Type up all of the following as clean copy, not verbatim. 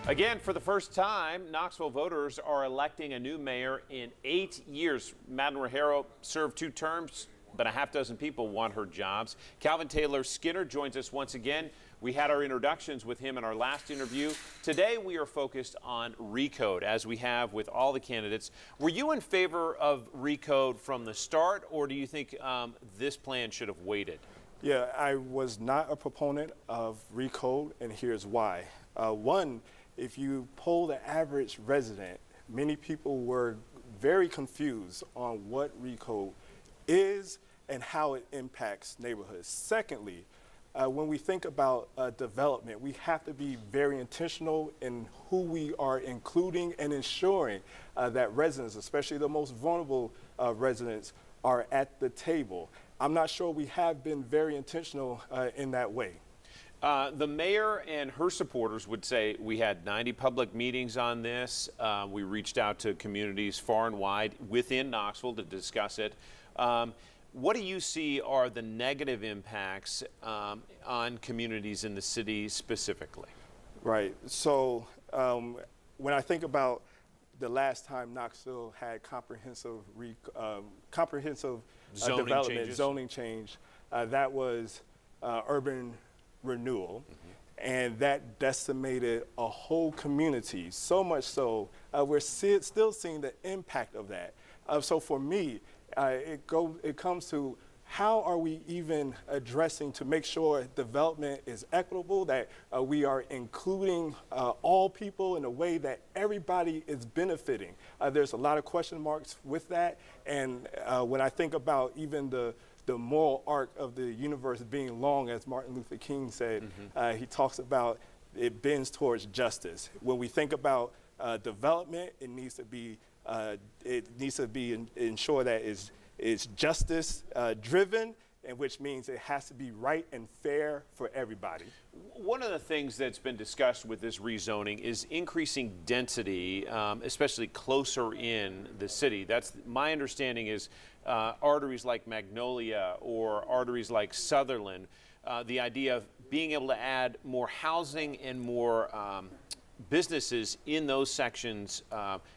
Again, for the first time, Knoxville voters are electing a new mayor in 8 years. Mayor Rogero served 2 terms, but a half dozen people want her jobs. Calvin Taylor Skinner joins us once again. We had our introductions with him in our last interview. Today we are focused on Recode, as we have with all the candidates. Were you in favor of Recode from the start, or do you think this plan should have waited? Yeah, I was not a proponent of Recode, and here's why. One, if you poll the average resident, many people were very confused on what Recode is and how it impacts neighborhoods. Secondly, when we think about development, we have to be very intentional in who we are including and ensuring that residents, especially the most vulnerable residents, are at the table. I'm not sure we have been very intentional in that way. The mayor and her supporters would say we had 90 public meetings on this. We reached out to communities far and wide within Knoxville to discuss it. What do you see are the negative impacts on communities in the city specifically? Right. So when I think about the last time Knoxville had comprehensive zoning change, that was urban renewal, and that decimated a whole community, so much so we're still seeing the impact of that. So for me, it comes to how are we even addressing to make sure development is equitable, that we are including all people in a way that everybody is benefiting. There's a lot of question marks with that, and when I think about even the moral arc of the universe being long, as Martin Luther King said, he talks about it bends towards justice. When we think about development, it needs to be ensure that it's justice driven, and which means it has to be right and fair for everybody. One of the things that's been discussed with this rezoning is increasing density, especially closer in the city. That's my understanding is arteries like Magnolia or arteries like Sutherland, the idea of being able to add more housing and more businesses in those sections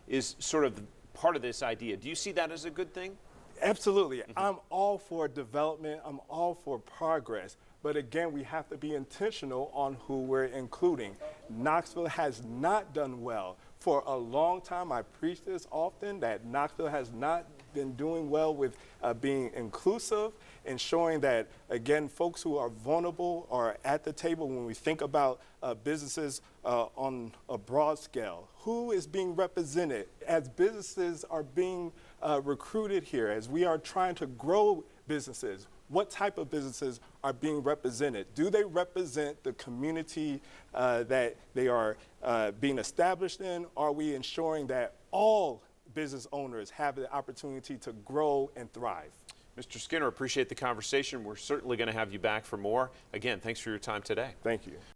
is sort of part of this idea. Do you see that as a good thing? Absolutely. I'm all for development. I'm all for progress. But again, we have to be intentional on who we're including. Knoxville has not done well. For a long time, I preach this often, that Knoxville has not been doing well with being inclusive, ensuring that, again, folks who are vulnerable are at the table. When we think about businesses on a broad scale, who is being represented as businesses are being recruited here, as we are trying to grow businesses? What type of businesses are being represented? Do they represent the community that they are being established in? Are we ensuring that all business owners have the opportunity to grow and thrive? Mr. Skinner, appreciate the conversation. We're certainly going to have you back for more. Again, thanks for your time today. Thank you.